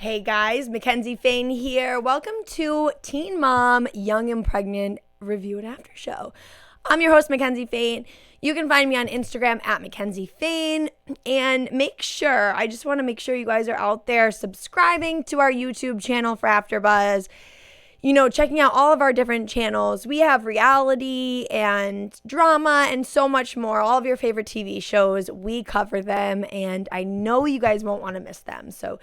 Hey guys, McKenzie Fayne here. Welcome to Teen Mom, Young and Pregnant Review and After Show. I'm your host, McKenzie Fayne. You can find me on Instagram at McKenzie Fayne. And I just want to make sure you guys are out there subscribing to our YouTube channel for AfterBuzz. Checking out all of our different channels. We have reality and drama and so much more. All of your favorite TV shows, we cover them. And I know you guys won't want to miss them. So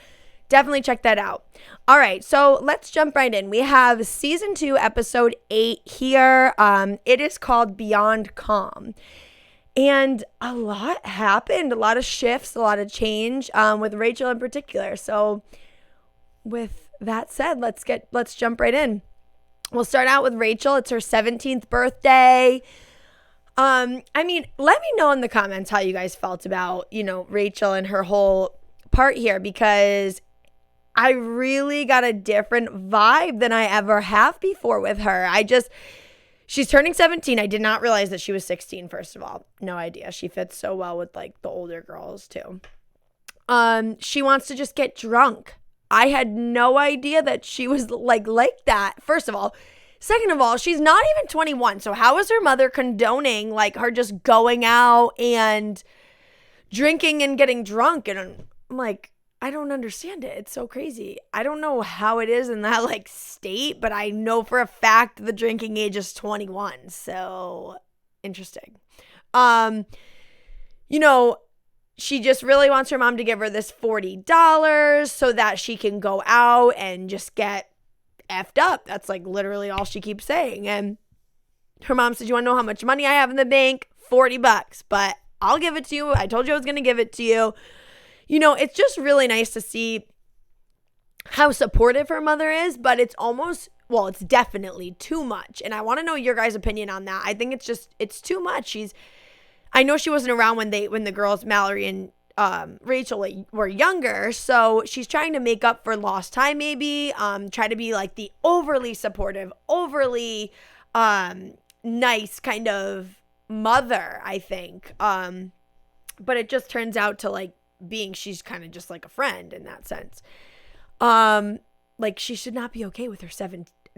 definitely check that out. All right, so let's jump right in. We have season 2, episode 8 here. It is called Beyond Calm. And a lot happened, a lot of shifts, a lot of change with Rachel in particular. So with that said, let's jump right in. We'll start out with Rachel. It's her 17th birthday. Let me know in the comments how you guys felt about, Rachel and her whole part here, because I really got a different vibe than I ever have before with her. She's turning 17. I did not realize that she was 16, first of all. No idea. She fits so well with the older girls too. She wants to just get drunk. I had no idea that she was like that, first of all. Second of all, she's not even 21. So how is her mother condoning her just going out and drinking and getting drunk? And I'm like, I don't understand it. It's so crazy. I don't know how it is in that state, but I know for a fact the drinking age is 21. So interesting. She just really wants her mom to give her this $40 so that she can go out and just get effed up. That's literally all she keeps saying. And her mom said, "You want to know how much money I have in the bank? $40, but I'll give it to you. I told you I was going to give it to you." It's just really nice to see how supportive her mother is, but it's definitely too much. And I want to know your guys' opinion on that. I think it's too much. I know she wasn't around when the girls, Mallory and Rachel, were younger. So she's trying to make up for lost time, maybe, try to be the overly supportive, overly nice kind of mother, I think. But it just turns out to she's kind of just a friend in that sense. She should not be okay with her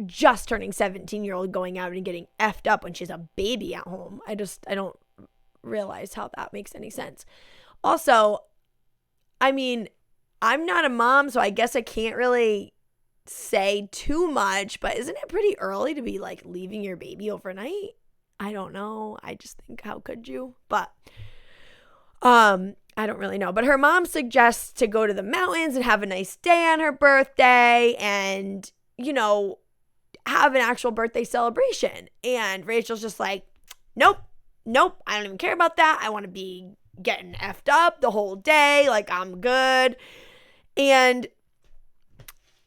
just turning 17-year-old going out and getting effed up when she's a baby at home. I don't realize how that makes any sense. Also, I'm not a mom, so I guess I can't really say too much, but isn't it pretty early to be leaving your baby overnight? I don't know. I just think, how could you? But I don't really know. But her mom suggests to go to the mountains and have a nice day on her birthday and, have an actual birthday celebration. And Rachel's just nope, I don't even care about that. I want to be getting effed up the whole day. I'm good. And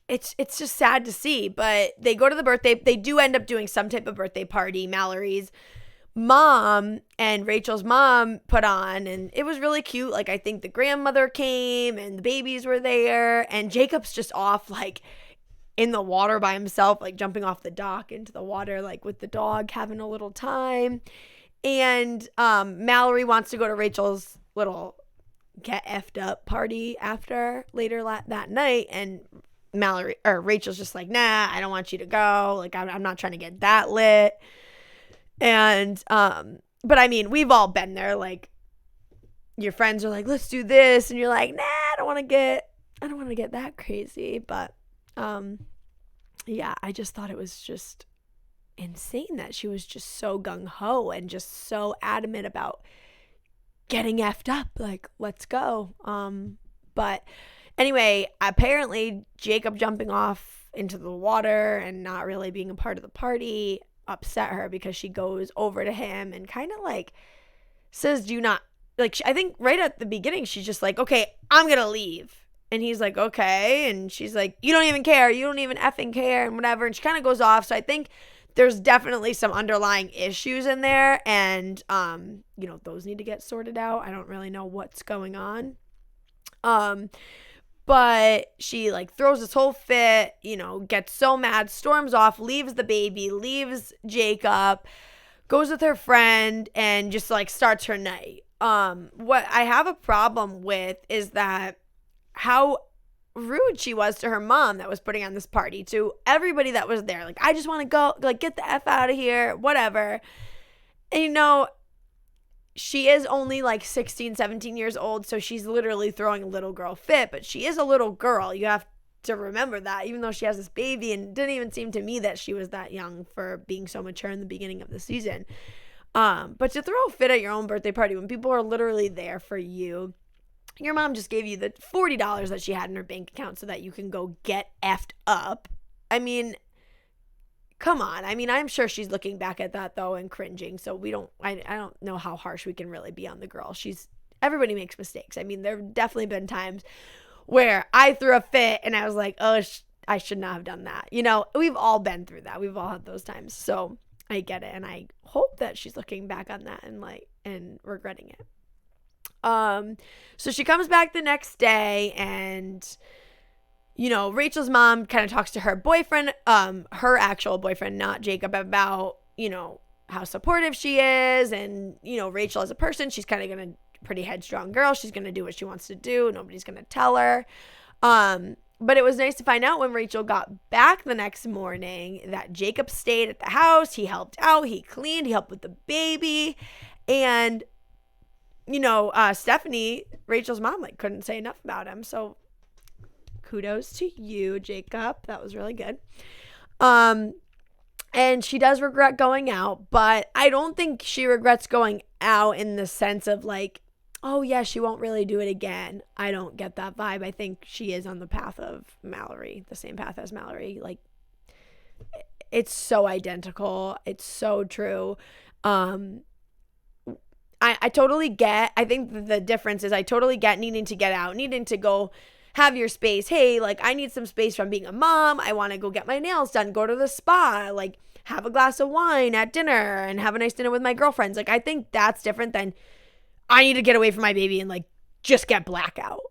it's just sad to see. But they go to the birthday. They do end up doing some type of birthday party. Mallory's mom and Rachel's mom put on, and it was really cute. I think the grandmother came and the babies were there, and Jacob's just off in the water by himself, jumping off the dock into the water with the dog, having a little time. And Mallory wants to go to Rachel's little get effed up party later that night, and Rachel's just nah, I don't want you to go. I'm not trying to get that lit. And, but we've all been there. Your friends are let's do this. And you're nah, I don't want to get that crazy. But, yeah, I just thought it was just insane that she was just so gung-ho and just so adamant about getting effed up. Let's go. But anyway, apparently Jacob jumping off into the water and not really being a part of the party upset her, because she goes over to him and kind of says, "Do not," I think right at the beginning she's just "Okay, I'm gonna leave," and he's okay, and she's "You don't even care, you don't even effing care," and whatever, and she kind of goes off. So I think there's definitely some underlying issues in there, and those need to get sorted out. I don't really know what's going on. But she throws this whole fit, gets so mad, storms off, leaves the baby, leaves Jacob, goes with her friend, and just starts her night. What I have a problem with is that how rude she was to her mom that was putting on this party, to everybody that was there. Like, I just want to go, like, get the F out of here, whatever. And, she is only like 16, 17 years old, so she's literally throwing a little girl fit, but she is a little girl. You have to remember that, even though she has this baby, and it didn't even seem to me that she was that young for being so mature in the beginning of the season. But to throw a fit at your own birthday party when people are literally there for you, your mom just gave you the $40 that she had in her bank account so that you can go get effed up. I mean, come on. I mean, I'm sure she's looking back at that though and cringing. So I don't know how harsh we can really be on the girl. Everybody makes mistakes. I mean, there have definitely been times where I threw a fit and I was like, oh, I should not have done that. We've all been through that. We've all had those times. So I get it. And I hope that she's looking back on that and regretting it. So she comes back the next day and Rachel's mom kind of talks to her boyfriend, her actual boyfriend, not Jacob, about, how supportive she is. And, Rachel as a person, she's kind of pretty headstrong girl. She's going to do what she wants to do. Nobody's going to tell her. But it was nice to find out when Rachel got back the next morning that Jacob stayed at the house. He helped out. He cleaned. He helped with the baby. And, Stephanie, Rachel's mom, couldn't say enough about him. So kudos to you, Jacob. That was really good. And she does regret going out, but I don't think she regrets going out in the sense of oh yeah, she won't really do it again. I don't get that vibe. I think she is on the path of Mallory, the same path as Mallory. It's so identical. It's so true. I totally get, I think the difference is I totally get needing to get out, needing to go have your space. Hey, I need some space from being a mom. I want to go get my nails done, go to the spa, have a glass of wine at dinner and have a nice dinner with my girlfriends. I think that's different than I need to get away from my baby and just get blackout.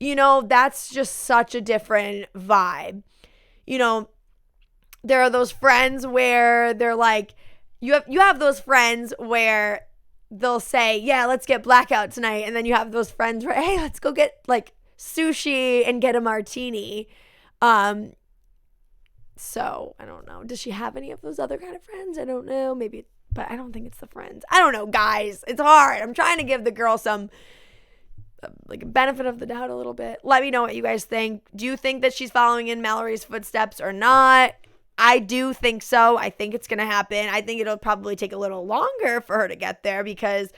That's just such a different vibe. There are those friends where they're you have those friends where they'll say, yeah, let's get blackout tonight. And then you have those friends where, hey, let's go get sushi and get a martini. So I don't know. Does she have any of those other kind of friends? I don't know. Maybe, but I don't think it's the friends. I don't know, guys. It's hard. I'm trying to give the girl some benefit of the doubt a little bit. Let me know what you guys think. Do you think that she's following in Mallory's footsteps or not? I do think so. I think it's going to happen. I think it'll probably take a little longer for her to get there because,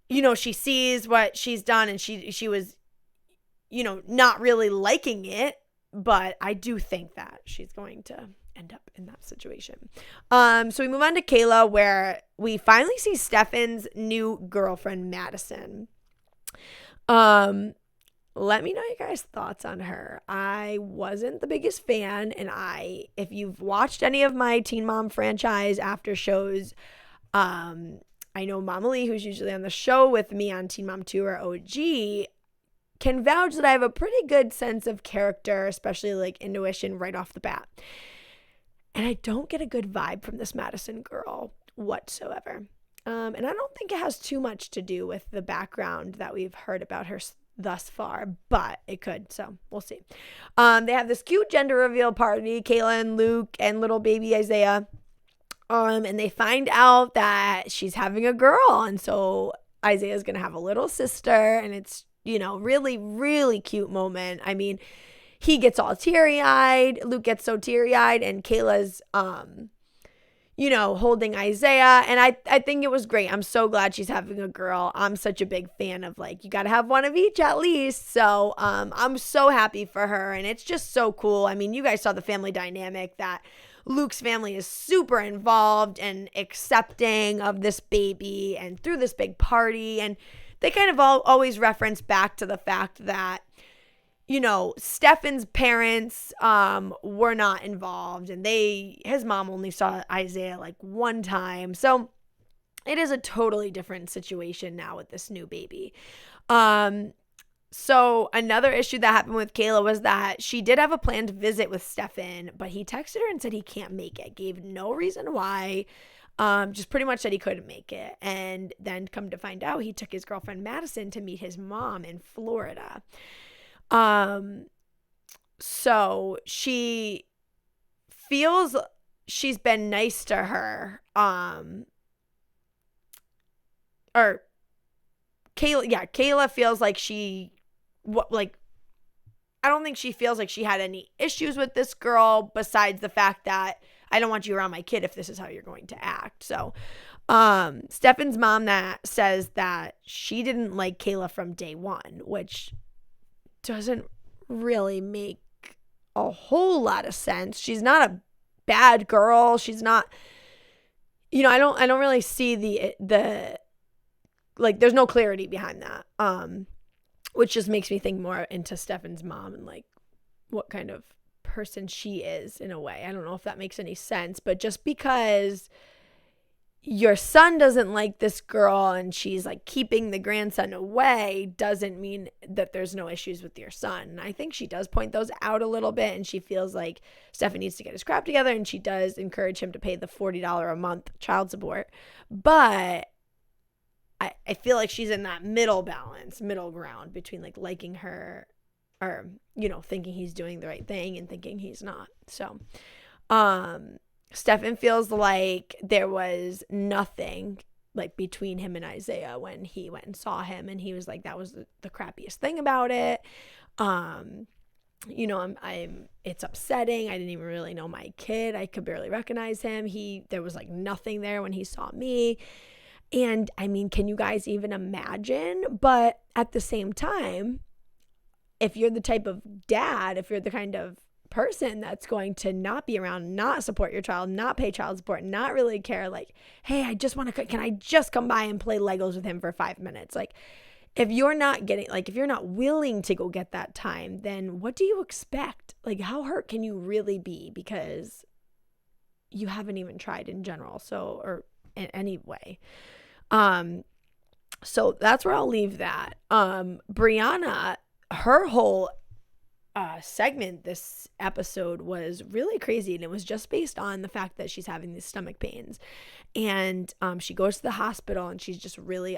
she sees what she's done and she was, not really liking it. But I do think that she's going to end up in that situation. So we move on to Kayla, where we finally see Stefan's new girlfriend, Madison. Let me know your guys' thoughts on her. I wasn't the biggest fan, and if you've watched any of my Teen Mom franchise after shows, I know Mama Lee, who's usually on the show with me on Teen Mom 2 or OG, can vouch that I have a pretty good sense of character, especially intuition right off the bat. And I don't get a good vibe from this Madison girl whatsoever. And I don't think it has too much to do with the background that we've heard about her thus far, but it could, so we'll see. They have this cute gender reveal party, Kayla and Luke and little baby Isaiah, and they find out that she's having a girl, and so Isaiah's gonna have a little sister, and it's really, really cute moment. I mean, he gets all teary-eyed, Luke gets so teary-eyed, and Kayla's holding Isaiah. And I think it was great. I'm so glad she's having a girl. I'm such a big fan of you got to have one of each at least. So I'm so happy for her. And it's just so cool. I mean, you guys saw the family dynamic that Luke's family is super involved and accepting of this baby and through this big party. And they kind of always reference back to the fact that Stefan's parents were not involved, and his mom only saw Isaiah one time. So it is a totally different situation now with this new baby. So another issue that happened with Kayla was that she did have a planned visit with Stefan, but he texted her and said he can't make it, gave no reason why. Just pretty much said he couldn't make it. And then come to find out, he took his girlfriend Madison to meet his mom in Florida. So she feels she's been nice to her. Or Kayla feels like I don't think she feels like she had any issues with this girl besides the fact that I don't want you around my kid if this is how you're going to act. So, Stefan's mom that says that she didn't like Kayla from day one, which doesn't really make a whole lot of sense. She's not a bad girl. She's not, I don't really see the like, there's no clarity behind that. Which just makes me think more into Stefan's mom and like what kind of person she is in a way. I don't know if that makes any sense, but just because your son doesn't like this girl and she's like keeping the grandson away doesn't mean that there's no issues with your son. And I think she does point those out a little bit, and she feels like Stefan needs to get his crap together, and she does encourage him to pay the $40 a month child support. But I feel like she's in that middle ground between like liking her or, thinking he's doing the right thing and thinking he's not. So, Stefan feels like there was nothing like between him and Isaiah when he went and saw him, and he was like, that was the crappiest thing about it. It's upsetting. I didn't even really know my kid. I could barely recognize him. There was like nothing there when he saw me. And I mean, can you guys even imagine? But at the same time, if you're the type of dad, if you're the kind of person that's going to not be around, not support your child, not pay child support, not really care, like, hey, can I just come by and play Legos with him for 5 minutes? Like, if you're not willing to go get that time, then what do you expect? Like, how hurt can you really be because you haven't even tried in general? So, or in any way. So that's where I'll leave that. Brianna, her whole segment this episode was really crazy, and it was just based on the fact that she's having these stomach pains, and she goes to the hospital, and she's just really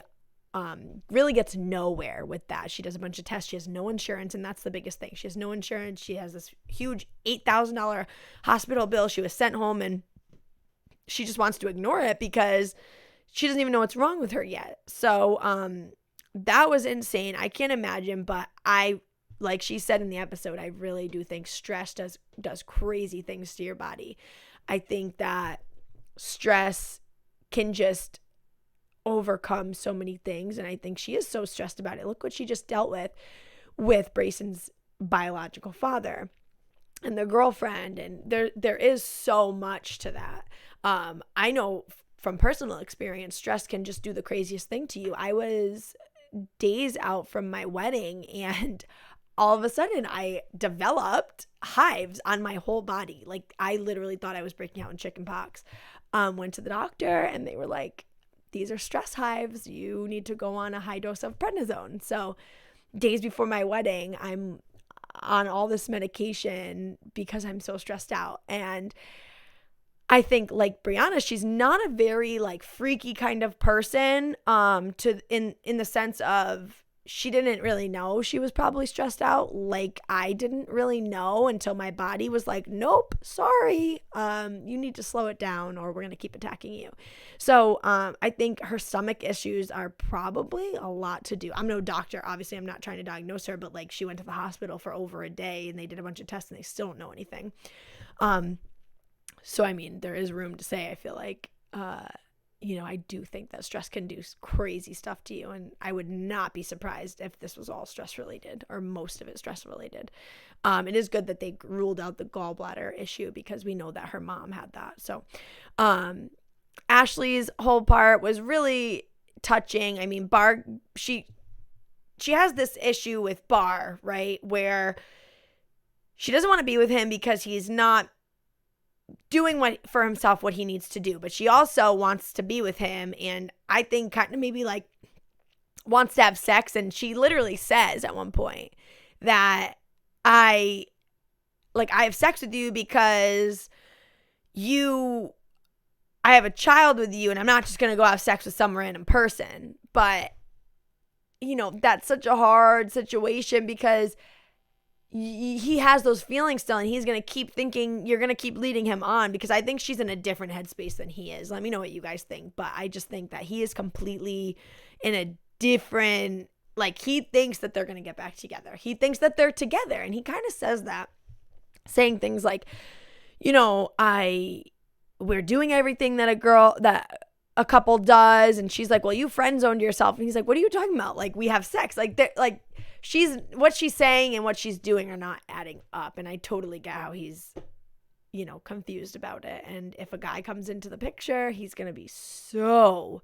gets nowhere with that. She does a bunch of tests. She has no insurance, and that's the biggest thing. She has no insurance. She has this huge $8,000 hospital bill. She was sent home, and she just wants to ignore it because she doesn't even know what's wrong with her yet. So that was insane. I can't imagine, but like she said in the episode, I really do think stress does crazy things to your body. I think that stress can just overcome so many things, and I think she is so stressed about it. Look what she just dealt with Brayson's biological father and their girlfriend, and there is so much to that. I know from personal experience, stress can just do the craziest thing to you. I was days out from my wedding, and all of a sudden I developed hives on my whole body. Like, I literally thought I was breaking out in chicken pox. Went to the doctor, and they were like, these are stress hives. You need to go on a high dose of prednisone. So days before my wedding, I'm on all this medication because I'm so stressed out. And I think, like Brianna, she's not a very like freaky kind of person, in the sense of she didn't really know she was probably stressed out. Like, I didn't really know until my body was like, nope, sorry, you need to slow it down or we're going to keep attacking you. So I think her stomach issues are probably a lot to do. I'm no doctor. Obviously, I'm not trying to diagnose her, but like, she went to the hospital for over a day and they did a bunch of tests and they still don't know anything. So, I mean, there is room to say, I feel like, I do think that stress can do crazy stuff to you. And I would not be surprised if this was all stress related or most of it stress related. It is good that they ruled out the gallbladder issue because we know that her mom had that. So, Ashley's whole part was really touching. I mean, Bar, she has this issue with Bar, right? Where she doesn't want to be with him because he's not doing for himself what he needs to do, but she also wants to be with him, and I think kind of maybe like wants to have sex. And she literally says at one point that I have sex with you because I have a child with you, and I'm not just gonna go have sex with some random person. But that's such a hard situation because he has those feelings still, and he's going to keep thinking, you're going to keep leading him on, because I think she's in a different headspace than he is. Let me know what you guys think, but I just think that he is completely in a different, like, he thinks that they're going to get back together. He thinks that they're together, and he kind of says that, saying things like, we're doing everything that a couple does, and she's like, well, you friend zoned yourself, and he's like, what are you talking about? Like, we have sex. Like, what she's saying and what she's doing are not adding up, and I totally get how he's, confused about it. And if a guy comes into the picture, he's gonna be so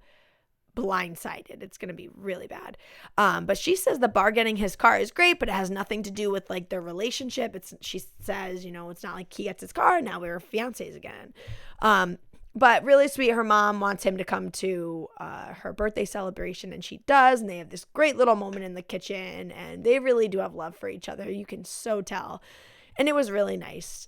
blindsided. It's gonna be really bad. But she says the bargaining his car is great, but it has nothing to do with like their relationship. She says, it's not like he gets his car and now we're fiancés again. But really sweet, her mom wants him to come to her birthday celebration, and she does, and they have this great little moment in the kitchen, and they really do have love for each other. You can so tell. And it was really nice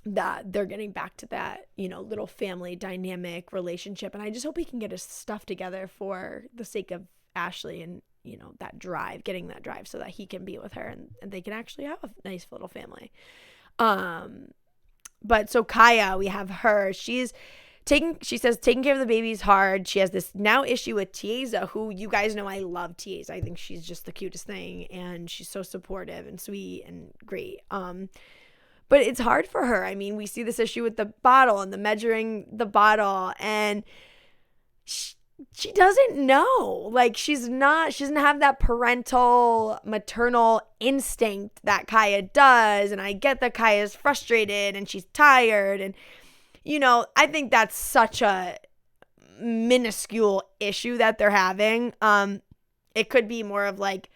that they're getting back to that, little family dynamic relationship. And I just hope he can get his stuff together for the sake of Ashley and, getting that drive so that he can be with her and they can actually have a nice little family. But so Kaya, we have her. She says taking care of the baby is hard. She has this now issue with Tiesa, who you guys know I love Tiesa. I think she's just the cutest thing, and she's so supportive and sweet and great. But it's hard for her. I mean, we see this issue with the bottle and the measuring the bottle, and she doesn't know. Like, she doesn't have that parental, maternal instinct that Kaya does. And I get that Kaya's frustrated and she's tired. And, I think that's such a minuscule issue that they're having. It could be more of like,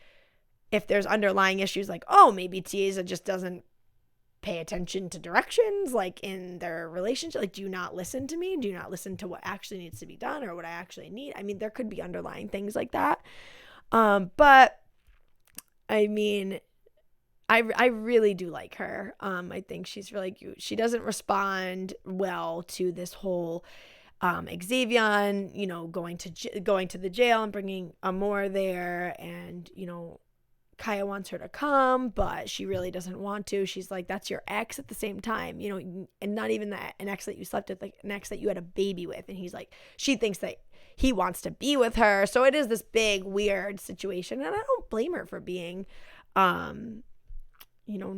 if there's underlying issues, like, oh, maybe Tiesa just doesn't pay attention to directions, like in their relationship. Like, do you not listen to me? Do you not listen to what actually needs to be done or what I actually need? I mean, there could be underlying things like that. But I mean, I really do like her. I think she's really cute. She doesn't respond well to this whole Xavier, going to the jail and bringing Amor there, and Kaya wants her to come, but she really doesn't want to. She's like, that's your ex at the same time, and not even an ex that you slept with, like an ex that you had a baby with. And he's like, she thinks that he wants to be with her. So it is this big, weird situation. And I don't blame her for being,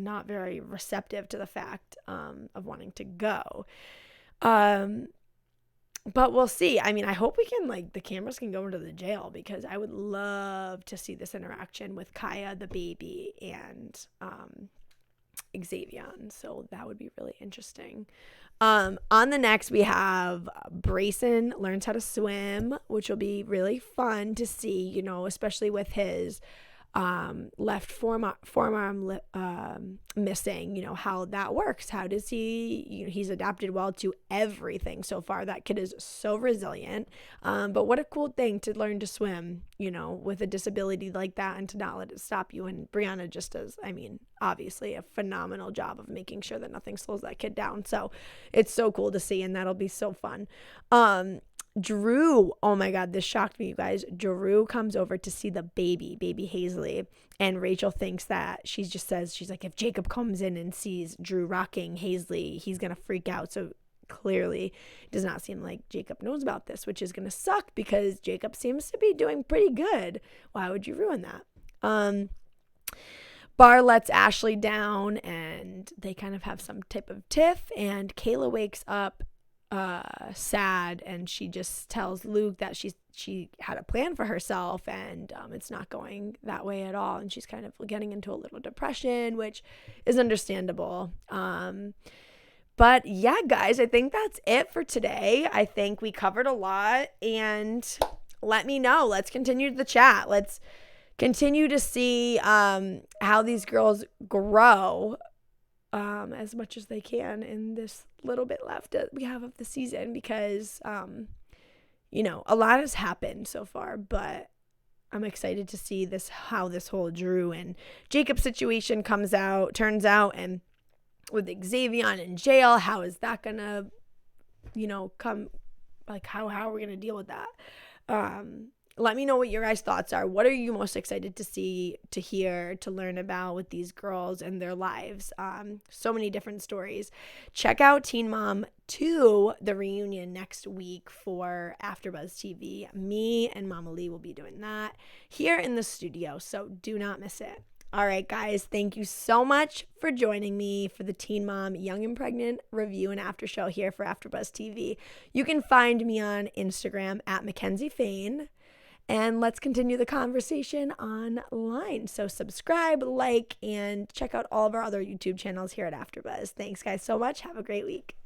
not very receptive to the fact of wanting to go. But we'll see. I mean, I hope the cameras can go into the jail, because I would love to see this interaction with Kaya, the baby, and Xavier. So that would be really interesting. On the next, we have Brayson learns how to swim, which will be really fun to see, especially with his left forearm missing, how that works. How does he's adapted well to everything so far. That kid is so resilient. But what a cool thing to learn to swim, with a disability like that, and to not let it stop you. And Brianna just does, obviously a phenomenal job of making sure that nothing slows that kid down. So it's so cool to see, and that'll be so fun. Drew, oh my God, this shocked me, you guys. Drew comes over to see the baby Hazley, and Rachel thinks that she's like, if Jacob comes in and sees Drew rocking Hazley, he's gonna freak out. So clearly it does not seem like Jacob knows about this, which is gonna suck, because Jacob seems to be doing pretty good. Why would you ruin that? Bar lets Ashley down, and they kind of have some type of tiff, and Kayla wakes up sad, and she just tells Luke that she had a plan for herself, and it's not going that way at all, and she's kind of getting into a little depression, which is understandable. But yeah, guys, I think that's it for today. I think we covered a lot, and let me know. Let's continue the chat. Let's continue to see how these girls grow as much as they can in this little bit left that we have of the season, because a lot has happened so far, but I'm excited to see how this whole Drew and Jacob situation turns out, and with Xavier in jail, how is that gonna come, like how are we gonna deal with that? Let me know what your guys' thoughts are. What are you most excited to see, to hear, to learn about with these girls and their lives? So many different stories. Check out Teen Mom 2, the reunion next week for AfterBuzz TV. Me and Mama Lee will be doing that here in the studio, so do not miss it. All right, guys, thank you so much for joining me for the Teen Mom Young and Pregnant review and after show here for AfterBuzz TV. You can find me on Instagram at McKenzie Fayne, and let's continue the conversation online. So subscribe, like, and check out all of our other YouTube channels here at AfterBuzz. Thanks, guys, so much. Have a great week.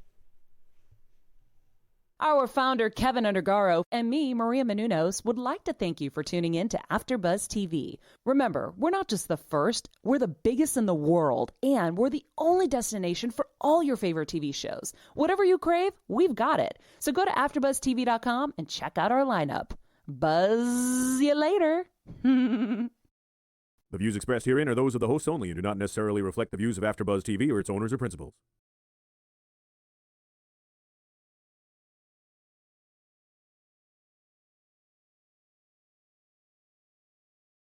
Our founder, Keven Undergaro, and me, Maria Menounos, would like to thank you for tuning in to AfterBuzz TV. Remember, we're not just the first, we're the biggest in the world, and we're the only destination for all your favorite TV shows. Whatever you crave, we've got it. So go to AfterBuzzTV.com and check out our lineup. Buzz you later. The views expressed herein are those of the hosts only and do not necessarily reflect the views of AfterBuzz TV or its owners or principals.